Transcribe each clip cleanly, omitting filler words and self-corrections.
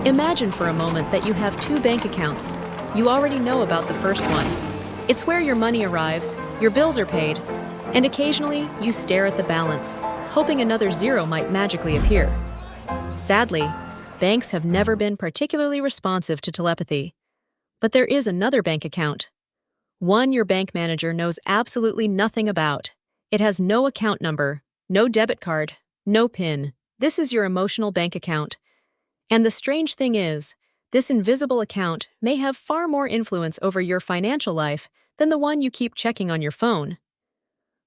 Imagine for a moment that you have two bank accounts. You already know about the first one. It's where your money arrives, your bills are paid, and occasionally you stare at the balance, hoping another zero might magically appear. Sadly, banks have never been particularly responsive to telepathy. But there is another bank account. One your bank manager knows absolutely nothing about. It has no account number, no debit card, no PIN. This is your emotional bank account. And the strange thing is, this invisible account may have far more influence over your financial life than the one you keep checking on your phone.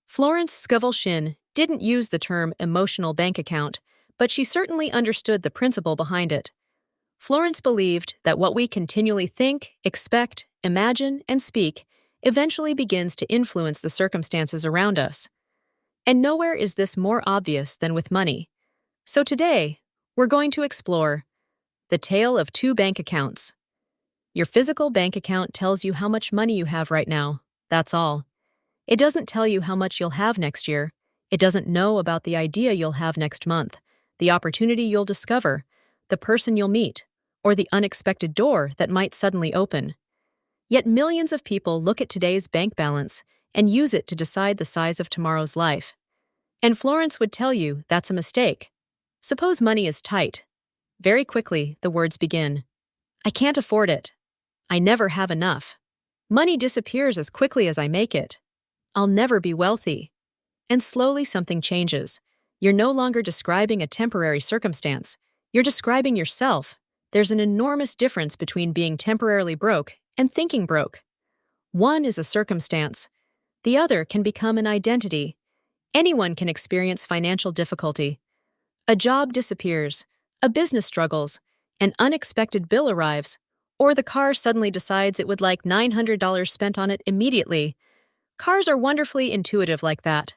Florence Scovel Shinn didn't use the term emotional bank account, but she certainly understood the principle behind it. Florence believed that what we continually think, expect, imagine, and speak eventually begins to influence the circumstances around us. And nowhere is this more obvious than with money. So today, we're going to explore the tale of two bank accounts. Your physical bank account tells you how much money you have right now. That's all. It doesn't tell you how much you'll have next year. It doesn't know about the idea you'll have next month, the opportunity you'll discover, the person you'll meet, or the unexpected door that might suddenly open. Yet millions of people look at today's bank balance and use it to decide the size of tomorrow's life. And Florence would tell you that's a mistake. Suppose money is tight. Very quickly, the words begin. I can't afford it. I never have enough. Money disappears as quickly as I make it. I'll never be wealthy. And slowly something changes. You're no longer describing a temporary circumstance. You're describing yourself. There's an enormous difference between being temporarily broke and thinking broke. One is a circumstance. The other can become an identity. Anyone can experience financial difficulty. A job disappears. A business struggles, an unexpected bill arrives, or the car suddenly decides it would like $900 spent on it immediately. Cars are wonderfully intuitive like that.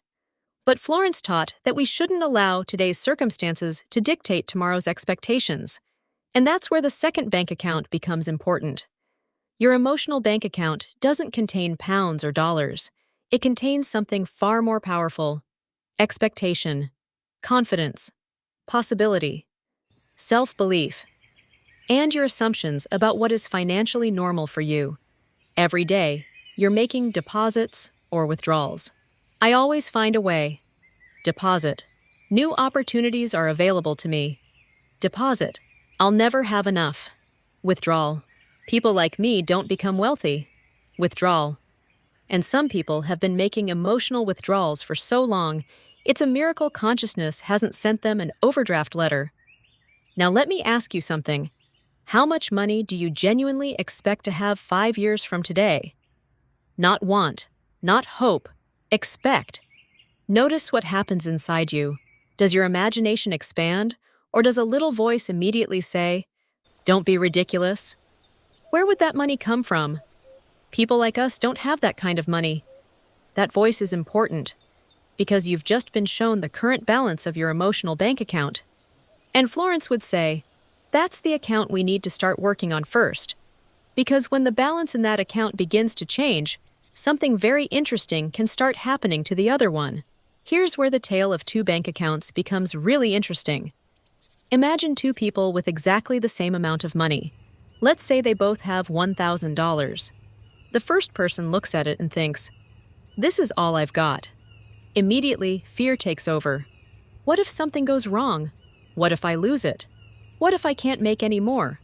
But Florence taught that we shouldn't allow today's circumstances to dictate tomorrow's expectations. And that's where the second bank account becomes important. Your emotional bank account doesn't contain pounds or dollars. It contains something far more powerful: expectation, confidence, possibility, self-belief, and your assumptions about what is financially normal for you. Every day, you're making deposits or withdrawals. I always find a way. Deposit. New opportunities are available to me. Deposit. I'll never have enough. Withdrawal. People like me don't become wealthy. Withdrawal. And some people have been making emotional withdrawals for so long, it's a miracle consciousness hasn't sent them an overdraft letter. Now let me ask you something. How much money do you genuinely expect to have 5 years from today? Not want, not hope, expect. Notice what happens inside you. Does your imagination expand, or does a little voice immediately say, "Don't be ridiculous"? Where would that money come from? People like us don't have that kind of money. That voice is important, because you've just been shown the current balance of your emotional bank account. And Florence would say, that's the account we need to start working on first. Because when the balance in that account begins to change, something very interesting can start happening to the other one. Here's where the tale of two bank accounts becomes really interesting. Imagine two people with exactly the same amount of money. Let's say they both have $1,000. The first person looks at it and thinks, this is all I've got. Immediately, fear takes over. What if something goes wrong? What if I lose it? What if I can't make any more?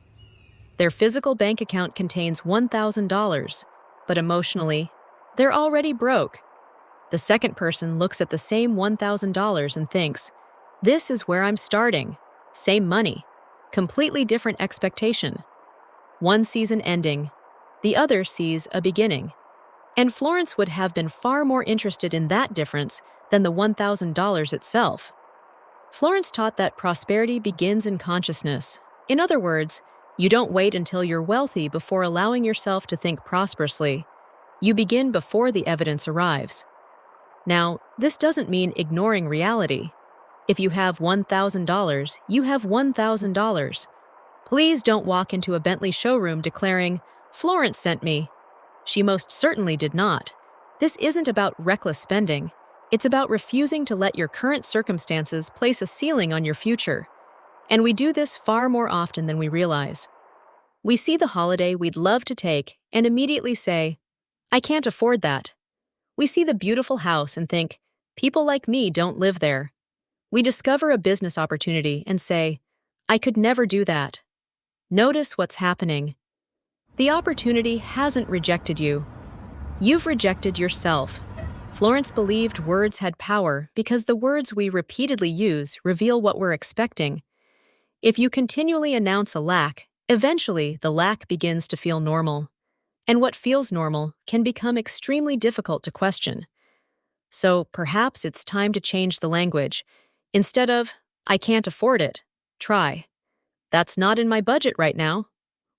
Their physical bank account contains $1,000, but emotionally, they're already broke. The second person looks at the same $1,000 and thinks, this is where I'm starting. Same money, completely different expectation. One sees an ending, the other sees a beginning. And Florence would have been far more interested in that difference than the $1,000 itself. Florence taught that prosperity begins in consciousness. In other words, you don't wait until you're wealthy before allowing yourself to think prosperously. You begin before the evidence arrives. Now, this doesn't mean ignoring reality. If you have $1,000, you have $1,000. Please don't walk into a Bentley showroom declaring, Florence sent me. She most certainly did not. This isn't about reckless spending. It's about refusing to let your current circumstances place a ceiling on your future. And we do this far more often than we realize. We see the holiday we'd love to take and immediately say, I can't afford that. We see the beautiful house and think, people like me don't live there. We discover a business opportunity and say, I could never do that. Notice what's happening. The opportunity hasn't rejected you. You've rejected yourself. Florence believed words had power because the words we repeatedly use reveal what we're expecting. If you continually announce a lack, eventually the lack begins to feel normal. And what feels normal can become extremely difficult to question. So perhaps it's time to change the language. Instead of, I can't afford it, try, that's not in my budget right now.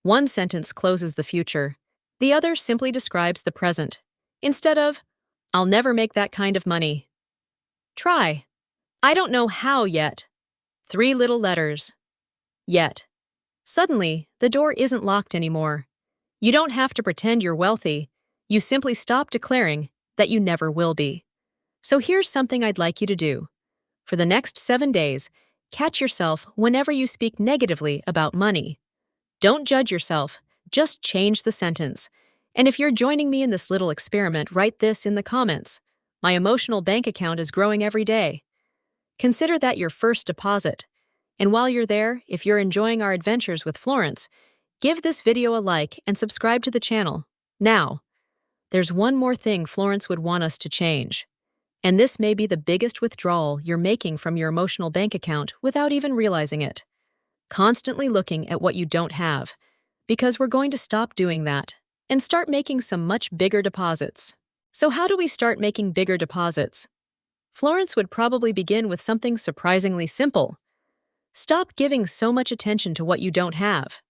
One sentence closes the future. The other simply describes the present. Instead of, I'll never make that kind of money. Try, I don't know how yet. 3 little letters. Yet. Suddenly, the door isn't locked anymore. You don't have to pretend you're wealthy. You simply stop declaring that you never will be. So here's something I'd like you to do. For the next 7 days, catch yourself whenever you speak negatively about money. Don't judge yourself, just change the sentence. And if you're joining me in this little experiment, write this in the comments. My emotional bank account is growing every day. Consider that your first deposit. And while you're there, if you're enjoying our adventures with Florence, give this video a like and subscribe to the channel. Now, there's one more thing Florence would want us to change. And this may be the biggest withdrawal you're making from your emotional bank account without even realizing it. Constantly looking at what you don't have, because we're going to stop doing that and start making some much bigger deposits. So how do we start making bigger deposits? Florence would probably begin with something surprisingly simple. Stop giving so much attention to what you don't have.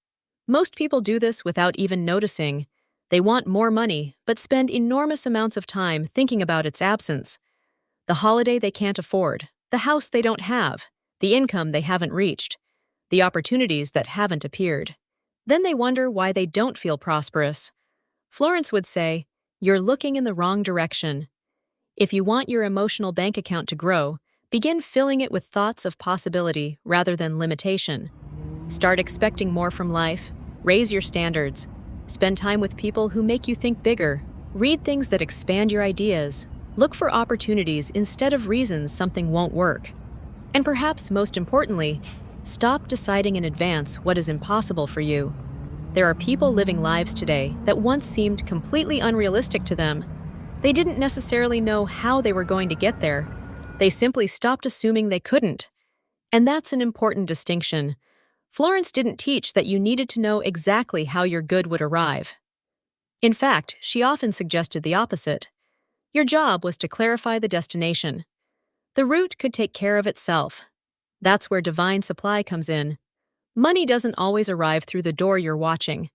Most people do this without even noticing. They want more money, but spend enormous amounts of time thinking about its absence. The holiday they can't afford, the house they don't have, the income they haven't reached, the opportunities that haven't appeared. Then they wonder why they don't feel prosperous. Florence would say, you're looking in the wrong direction. If you want your emotional bank account to grow, begin filling it with thoughts of possibility rather than limitation. Start expecting more from life, raise your standards, spend time with people who make you think bigger, read things that expand your ideas, look for opportunities instead of reasons something won't work. And perhaps most importantly, stop deciding in advance what is impossible for you. There are people living lives today that once seemed completely unrealistic to them. They didn't necessarily know how they were going to get there. They simply stopped assuming they couldn't. And that's an important distinction. Florence didn't teach that you needed to know exactly how your good would arrive. In fact, she often suggested the opposite. Your job was to clarify the destination. The route could take care of itself. That's where divine supply comes in. Money doesn't always arrive through the door you're watching.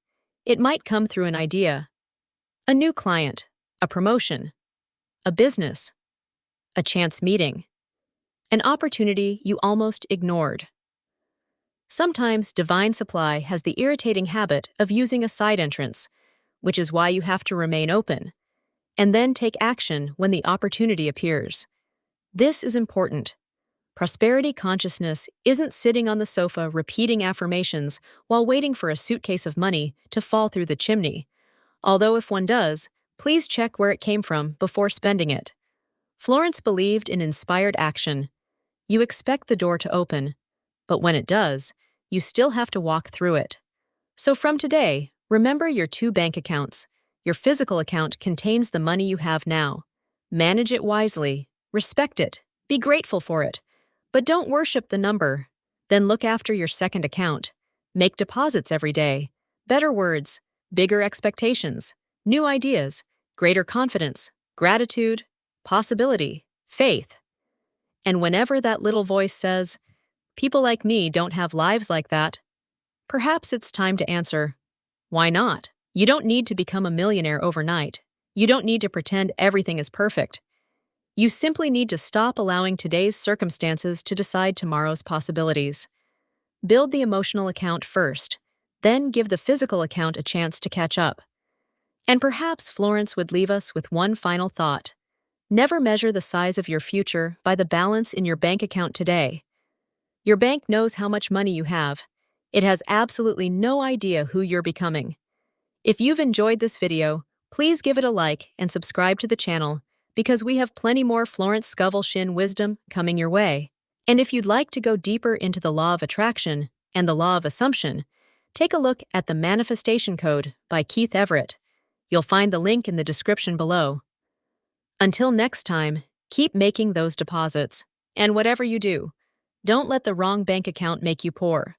It might come through an idea, a new client, a promotion, a business, a chance meeting, an opportunity you almost ignored. Sometimes divine supply has the irritating habit of using a side entrance, which is why you have to remain open, and then take action when the opportunity appears. This is important. Prosperity consciousness isn't sitting on the sofa repeating affirmations while waiting for a suitcase of money to fall through the chimney. Although if one does, please check where it came from before spending it. Florence believed in inspired action. You expect the door to open, but when it does, you still have to walk through it. So from today, remember your 2 bank accounts. Your physical account contains the money you have now. Manage it wisely, respect it, be grateful for it. But don't worship the number. Then look after your second account. Make deposits every day. Better words, bigger expectations, new ideas, greater confidence, gratitude, possibility, faith. And whenever that little voice says, people like me don't have lives like that, perhaps it's time to answer, why not? You don't need to become a millionaire overnight. You don't need to pretend everything is perfect. You simply need to stop allowing today's circumstances to decide tomorrow's possibilities. Build the emotional account first, then give the physical account a chance to catch up. And perhaps Florence would leave us with one final thought. Never measure the size of your future by the balance in your bank account today. Your bank knows how much money you have. It has absolutely no idea who you're becoming. If you've enjoyed this video, please give it a like and subscribe to the channel because we have plenty more Florence Scovel Shinn wisdom coming your way. And if you'd like to go deeper into the law of attraction and the law of assumption, take a look at the Manifestation Code by Keith Everett. You'll find the link in the description below. Until next time, keep making those deposits. And whatever you do, don't let the wrong bank account make you poor.